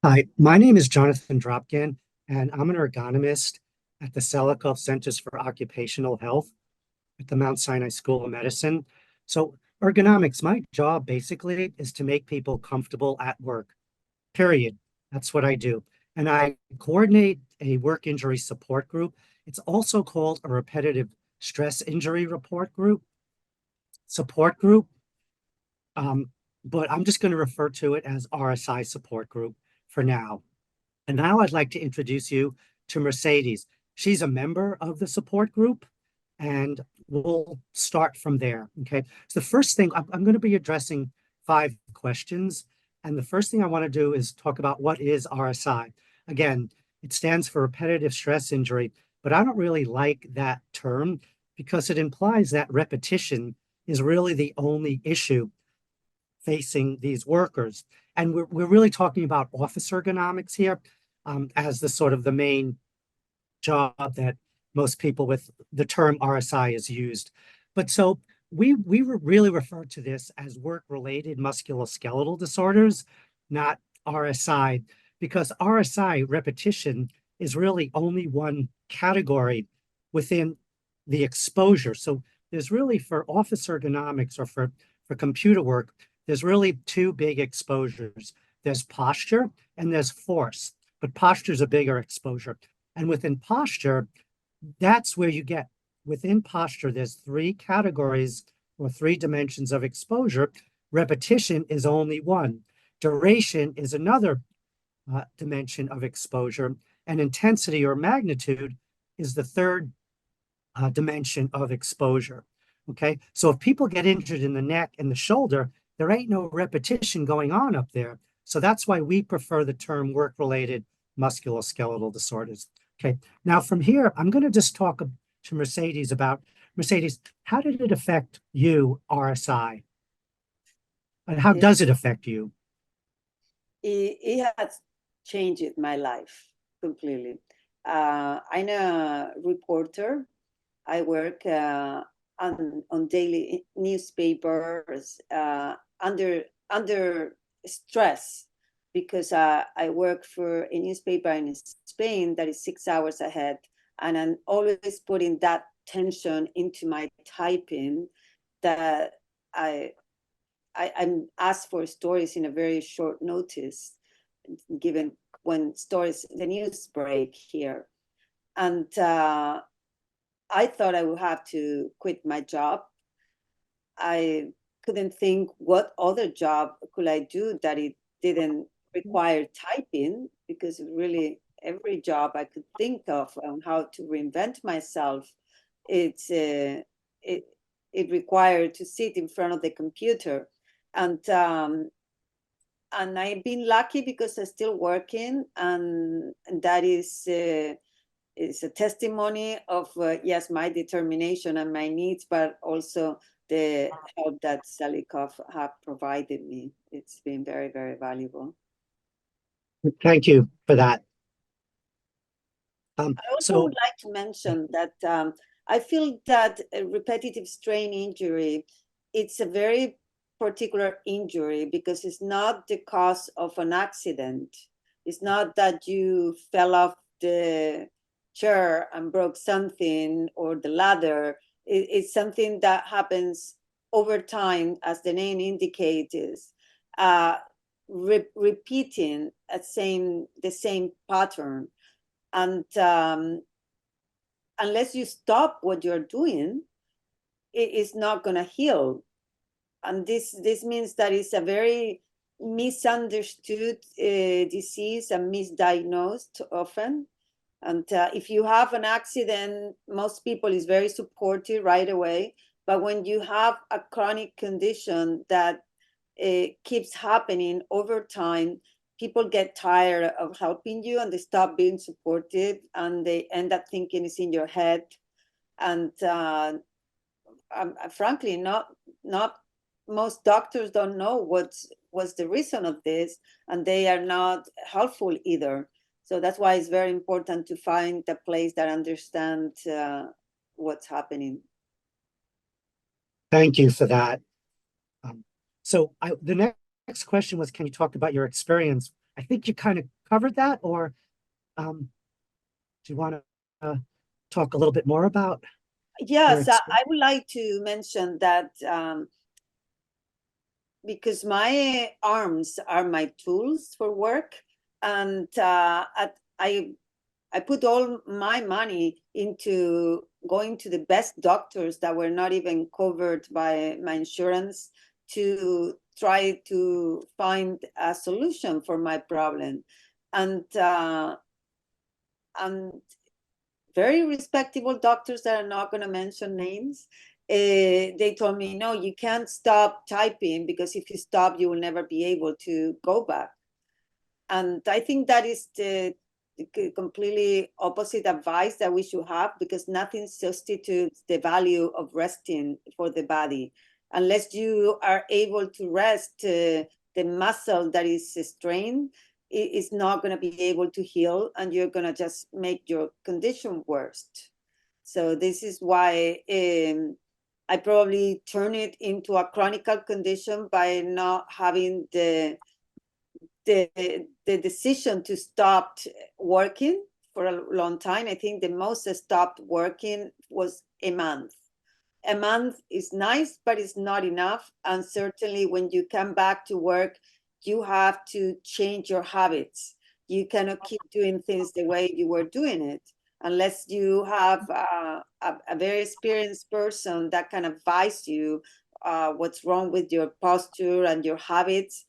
Hi, my name is Jonathan Dropkin, and I'm an ergonomist at the Selikoff Centers for Occupational Health at the Mount Sinai School of Medicine. So, ergonomics, my job basically is to make people comfortable at work, period. That's what I do. And I coordinate a work injury support group. It's also called a repetitive stress injury report group, support group. Um, but I'm just going to refer to it as RSI support group for now. And now I'd like to introduce you to Mercedes. She's a member of the support group, and we'll start from there. Okay. So the first thing I'm going to be addressing 5 questions. And the first thing I want to do is talk about what is RSI. Again, it stands for repetitive stress injury, but I don't really like that term because it implies that repetition is really the only issue facing these workers. And we're really talking about office ergonomics here, as the sort of the main job that most people with the term RSI is used. But so we really refer to this as work-related musculoskeletal disorders, not RSI, because RSI repetition is really only one category within the exposure. So there's really for office ergonomics or for computer work, there's really two big exposures. There's posture and there's force, but posture is a bigger exposure. And within posture, that's where you get within posture, there's 3 categories or 3 dimensions of exposure. Repetition is only one. Duration is another dimension of exposure, and intensity or magnitude is the third dimension of exposure. Okay, so if people get injured in the neck and the shoulder, there ain't no repetition going on up there. So that's why we prefer the term work-related musculoskeletal disorders. Okay, now from here, I'm going to just talk to Mercedes about Mercedes, how did it affect you, RSI? And how It, does it affect you? it has changed my life completely. I'm a reporter. I work on daily newspapers under stress because I work for a newspaper in Spain that is 6 hours ahead, and I'm always putting that tension into my typing that I I'm asked for stories in a very short notice, given when stories, the news break here. And I thought I would have to quit my job. I couldn't think what other job could I do that it didn't require typing, because really every job I could think of on how to reinvent myself, it's it it required to sit in front of the computer. And I've been lucky because I'm still working, and that is a testimony of yes, my determination and my needs, but also the help that Selikoff have provided me. It's been very, very valuable. Thank you for that. I also So would like to mention that I feel that a repetitive strain injury, it's a very particular injury because it's not the cause of an accident. It's not that you fell off the chair and broke something or the ladder. It's something that happens over time, as the name indicates, uh, repeating the same pattern. And unless you stop what you're doing, it is not going to heal. And this means that it's a very misunderstood disease and misdiagnosed often. And if you have an accident, most people is very supportive right away. But when you have a chronic condition that keeps happening over time, people get tired of helping you and they stop being supportive, and they end up thinking it's in your head. And frankly, not most doctors don't know what's the reason of this, and they are not helpful either. So that's why it's very important to find a place that understands what's happening. thank you for that. Um, so the next question was, can you talk about your experience I think you kind of covered that, or do you want to talk a little bit more about your Yes, experience? I would like to mention that because my arms are my tools for work, and I put all my money into going to the best doctors that were not even covered by my insurance to try to find a solution for my problem. And and very respectable doctors that are not going to mention names. They told me, no, you can't stop typing, because if you stop, you will never be able to go back. And I think that is the completely opposite advice that we should have, because nothing substitutes the value of resting for the body. Unless you are able to rest, the muscle that is strained is not going to be able to heal, and you're going to just make your condition worse. So this is why I probably turn it into a chronic condition by not having the decision to stop working for a long time. I think the most I stopped working was a month. A month is nice, but it's not enough. And certainly when you come back to work, you have to change your habits. You cannot keep doing things the way you were doing it unless you have a very experienced person that can advise you what's wrong with your posture and your habits.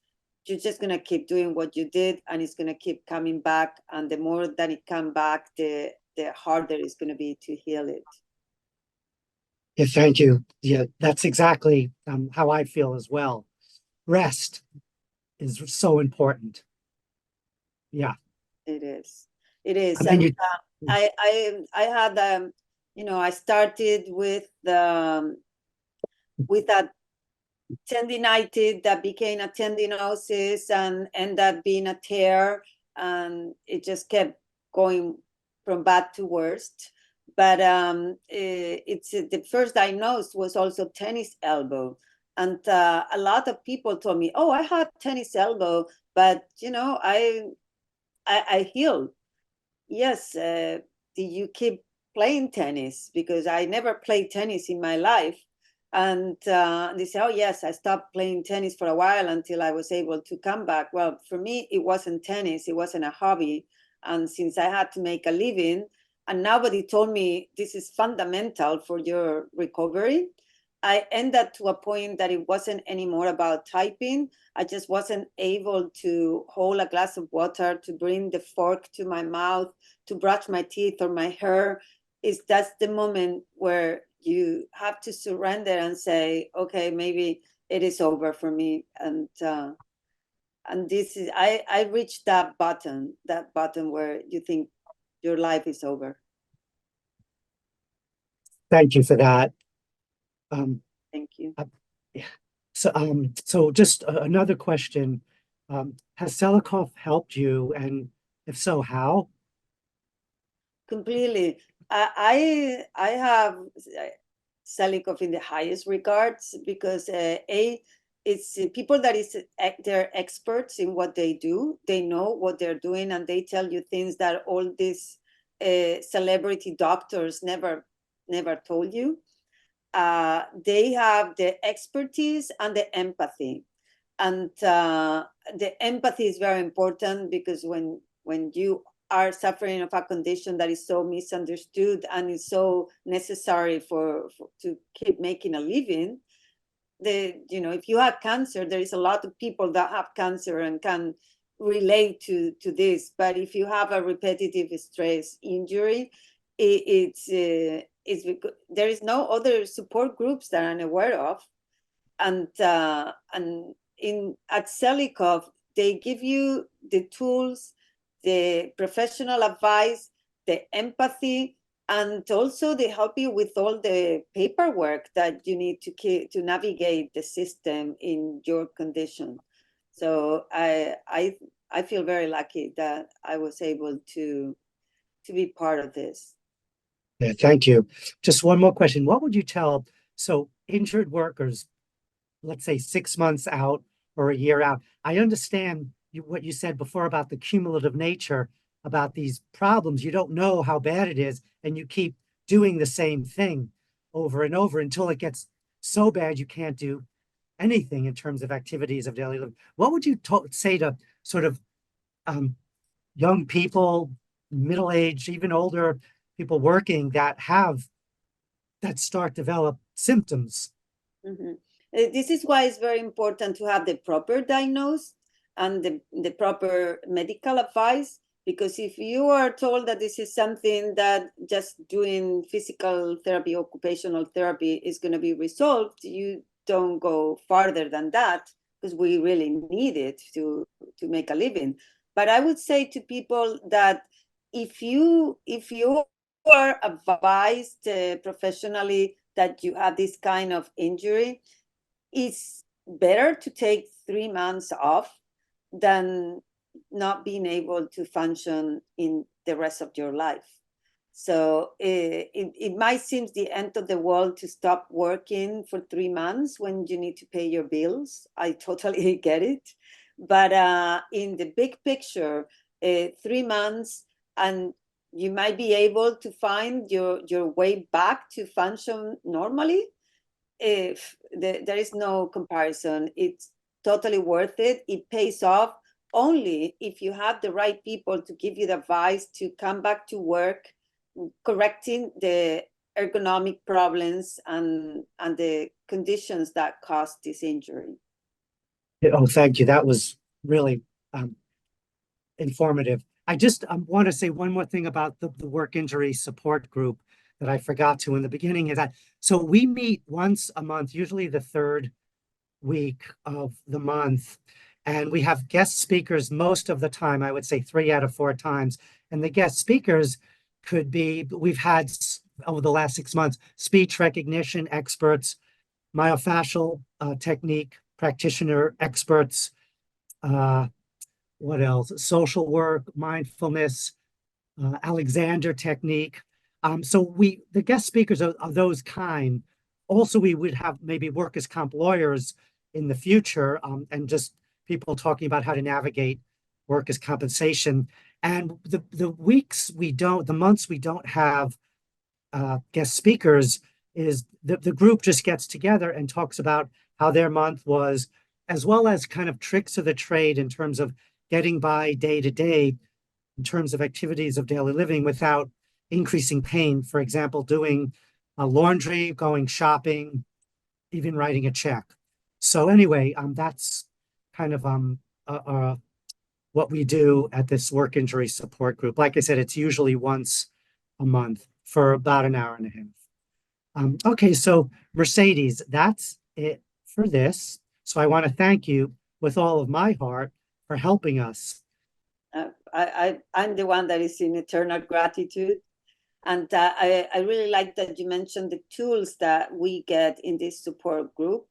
You're just going to keep doing what you did, and it's going to keep coming back. And the more that it comes back, the harder it's going to be to heal it. Yeah, thank you. Yeah, that's exactly how I feel as well. Rest is so important. Yeah. It is. It is. I mean, And you, I had I started with a tendinitis that became a tendinosis and ended up being a tear, and it just kept going from bad to worst. But it's the first diagnosis was also tennis elbow, and a lot of people told me, "Oh, I had tennis elbow, but I healed." Yes. Did you keep playing tennis? Because I never played tennis in my life. And they say, oh, yes, I stopped playing tennis for a while until I was able to come back. Well, for me, it wasn't tennis. It wasn't a hobby. And since I had to make a living, and nobody told me this is fundamental for your recovery, I ended to a point that it wasn't anymore about typing. I just wasn't able to hold a glass of water, to bring the fork to my mouth, to brush my teeth or my hair. That's the moment where you have to surrender and say, okay, maybe it is over for me. And this is, I reached that button where you think your life is over. thank you for that. Um, Thank you. yeah. So just another question. Has Selikoff helped you? And if so, how? Completely. I have Selikoff in the highest regards, because it's people that is they're experts in what they do. They know what they're doing, and they tell you things that all these celebrity doctors never told you. They have the expertise and the empathy, and the empathy is very important, because when you are suffering of a condition that is so misunderstood and is so necessary for to keep making a living, if you have cancer, there is a lot of people that have cancer and can relate to this. But if you have a repetitive stress injury, it's because there is no other support groups that I'm aware of. And in at Selikoff, they give you the tools, the professional advice, the empathy, and also they help you with all the paperwork that you need to navigate the system in your condition. So I feel very lucky that I was able to be part of this. Yeah, thank you. Just one more question. What would you tell injured workers, let's say 6 months out or a year out? I understand what you said before about the cumulative nature about these problems. You don't know how bad it is, and you keep doing the same thing over and over until it gets so bad you can't do anything in terms of activities of daily living. What would you say to sort of um, young people, middle-aged, even older people working that start develop symptoms? Mhm. This is why it's very important to have the proper diagnosis and the proper medical advice. Because if you are told that this is something that just doing physical therapy, occupational therapy is going to be resolved, you don't go farther than that, because we really need it to make a living. But I would say to people that if you are advised professionally that you have this kind of injury, it's better to take 3 months off than not being able to function in the rest of your life. So it might seem the end of the world to stop working for 3 months when you need to pay your bills. I totally get it. But in the big picture, 3 months, and you might be able to find your way back to function normally. If there is no comparison, it's totally worth it. It pays off only if you have the right people to give you the advice to come back to work, correcting the ergonomic problems and the conditions that cause this injury. Oh, thank you. That was really um, informative. I just want to say one more thing about the work injury support group that I forgot to in the beginning is that so we meet once a month, usually the third week of the month, and we have guest speakers most of the time. I would say 3 out of 4 times, and the guest speakers could be we've had over the last 6 months speech recognition experts, myofascial technique practitioner experts. What else? Social work, mindfulness, Alexander technique. So the guest speakers are those kind. Also, we would have maybe workers' comp lawyers in the future, and just people talking about how to navigate workers' compensation. And the months we don't have guest speakers is the group just gets together and talks about how their month was, as well as kind of tricks of the trade in terms of getting by day to day in terms of activities of daily living without increasing pain. For example, doing laundry, going shopping, even writing a check. So anyway, that's kind of what we do at this work injury support group. Like I said, it's usually once a month for about an hour and a half. Okay, so Mercedes, that's it for this. So I want to thank you with all of my heart for helping us. I'm the one that is in eternal gratitude. And I really like that you mentioned the tools that we get in this support group,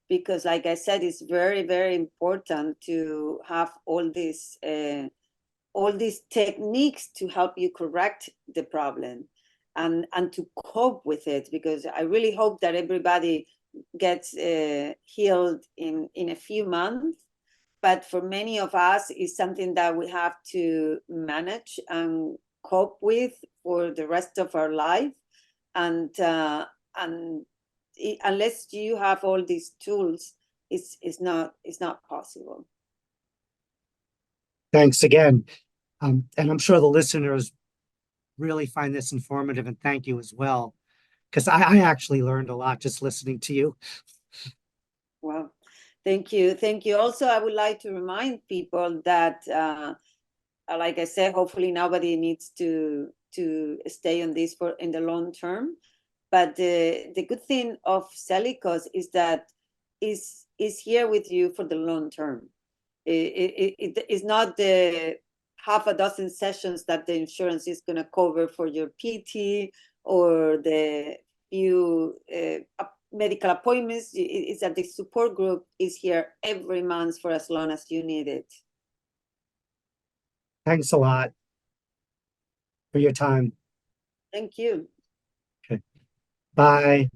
because like I said, it's very, very important to have all these techniques to help you correct the problem and to cope with it, because I really hope that everybody gets healed in a few months. But for many of us, it's something that we have to manage and cope with for the rest of our life. And unless you have all these tools, it's not possible. Thanks again. And I'm sure the listeners really find this informative, and thank you as well, because I actually learned a lot just listening to you. Well, thank you. Thank you. Also, I would like to remind people that, like I said, hopefully nobody needs to stay on this for in the long term. But the good thing of Selikoff is that is here with you for the long term. It is not the half a dozen sessions that the insurance is going to cover for your PT, or the few medical appointments. It's that the support group is here every month for as long as you need it. Thanks a lot for your time. Thank you. Okay. Bye.